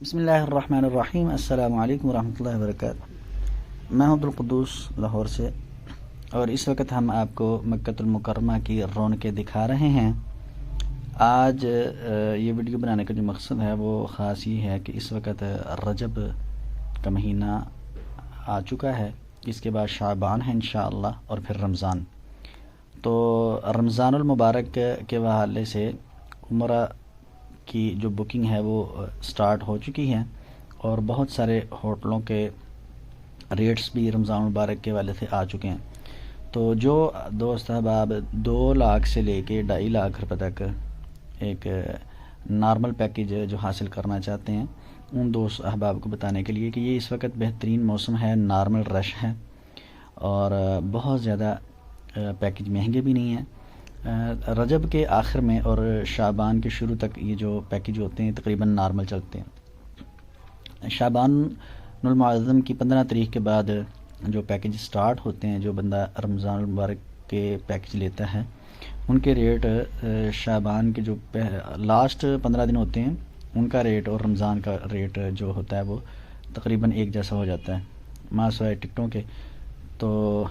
بسم اللہ الرحمن الرحیم۔ السلام علیکم ورحمۃ اللہ وبرکاتہ۔ میں عبد القدوس لاہور سے، اور اس وقت ہم آپ کو مکۃ المکرمہ کی رونقیں دکھا رہے ہیں۔ آج یہ ویڈیو بنانے کا جو مقصد ہے وہ خاص یہ ہے کہ اس وقت رجب کا مہینہ آ چکا ہے، اس کے بعد شعبان ہے انشاءاللہ، اور پھر رمضان۔ تو رمضان المبارک کے حوالے سے عمرہ کی جو بکنگ ہے وہ سٹارٹ ہو چکی ہے، اور بہت سارے ہوٹلوں کے ریٹس بھی رمضان المبارک کے حوالے سے آ چکے ہیں۔ تو جو دوست احباب 2 لاکھ سے لے کے 2.5 لاکھ روپے تک ایک نارمل پیکیج جو حاصل کرنا چاہتے ہیں، ان دوست احباب کو بتانے کے لیے کہ یہ اس وقت بہترین موسم ہے، نارمل رش ہے، اور بہت زیادہ پیکیج مہنگے بھی نہیں ہیں۔ رجب کے آخر میں اور شعبان کے شروع تک یہ جو پیکیج ہوتے ہیں تقریباً نارمل چلتے ہیں۔ شعبان المعظم کی 15 تاریخ کے بعد جو پیکیج سٹارٹ ہوتے ہیں، جو بندہ رمضان المبارک کے پیکیج لیتا ہے، ان کے ریٹ شعبان کے جو لاسٹ 15 دن ہوتے ہیں ان کا ریٹ اور رمضان کا ریٹ جو ہوتا ہے وہ تقریباً ایک جیسا ہو جاتا ہے، مع سوائے ٹکٹوں کے۔ تو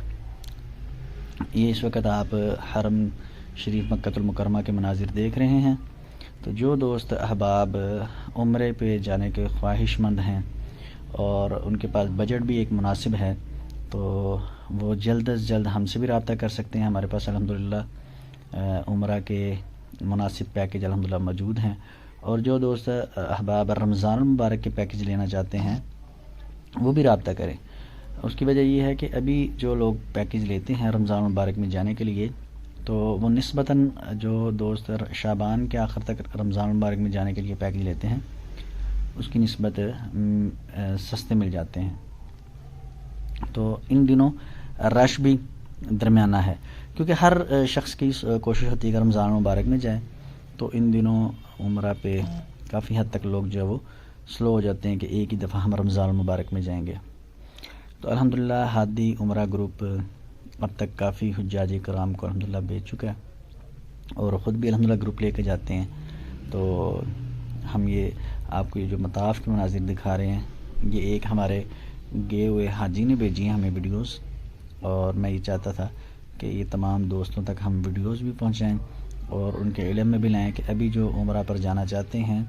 یہ اس وقت آپ حرم شریف مکۃ المکرمہ کے مناظر دیکھ رہے ہیں۔ تو جو دوست احباب عمرے پہ جانے کے خواہش مند ہیں اور ان کے پاس بجٹ بھی ایک مناسب ہے، تو وہ جلد از جلد ہم سے بھی رابطہ کر سکتے ہیں۔ ہمارے پاس الحمدللہ عمرہ کے مناسب پیکیج الحمدللہ موجود ہیں، اور جو دوست احباب رمضان المبارک کے پیکیج لینا چاہتے ہیں وہ بھی رابطہ کریں۔ اس کی وجہ یہ ہے کہ ابھی جو لوگ پیکیج لیتے ہیں رمضان المبارک میں جانے کے لیے، تو وہ نسبتاً جو دوست شعبان کے آخر تک رمضان المبارک میں جانے کے لیے پیکیج لیتے ہیں اس کی نسبت سستے مل جاتے ہیں۔ تو ان دنوں رش بھی درمیانہ ہے، کیونکہ ہر شخص کی کوشش ہوتی ہے کہ رمضان المبارک میں جائے، تو ان دنوں عمرہ پہ کافی حد تک لوگ جو ہے وہ سلو ہو جاتے ہیں کہ ایک ہی دفعہ ہم رمضان المبارک میں جائیں گے۔ تو الحمدللہ ہادی عمرہ گروپ اب تک کافی حجاج کرام کو الحمدللہ بھیج چکا ہے، اور خود بھی الحمدللہ گروپ لے کے جاتے ہیں۔ تو ہم یہ آپ کو یہ جو مطاف کے مناظر دکھا رہے ہیں، یہ ایک ہمارے گئے ہوئے حاجی نے بھیجی ہیں ہمیں ویڈیوز، اور میں یہ چاہتا تھا کہ یہ تمام دوستوں تک ہم ویڈیوز بھی پہنچائیں اور ان کے علم میں بھی لائیں کہ ابھی جو عمرہ پر جانا چاہتے ہیں،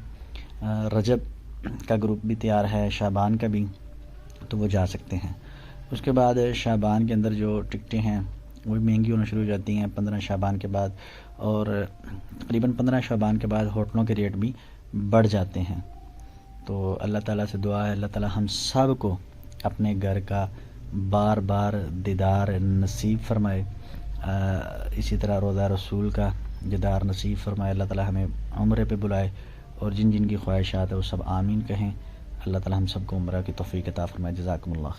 رجب کا گروپ بھی تیار ہے، شعبان کا بھی، تو وہ جا سکتے ہیں۔ اس کے بعد شعبان کے اندر جو ٹکٹیں ہیں وہ مہنگی ہونا شروع ہو جاتی ہیں 15 شعبان کے بعد، اور تقریباً 15 شعبان کے بعد ہوٹلوں کے ریٹ بھی بڑھ جاتے ہیں۔ تو اللہ تعالیٰ سے دعا ہے اللہ تعالیٰ ہم سب کو اپنے گھر کا بار بار دیدار نصیب فرمائے، اسی طرح روضہ رسول کا دیدار نصیب فرمائے، اللہ تعالیٰ ہمیں عمرے پہ بلائے، اور جن جن کی خواہشات ہے وہ سب آمین کہیں۔ اللہ تعالیٰ ہم سب کو عمرہ کی توفیق عطا فرمائے۔ جزاکم اللہ خیر۔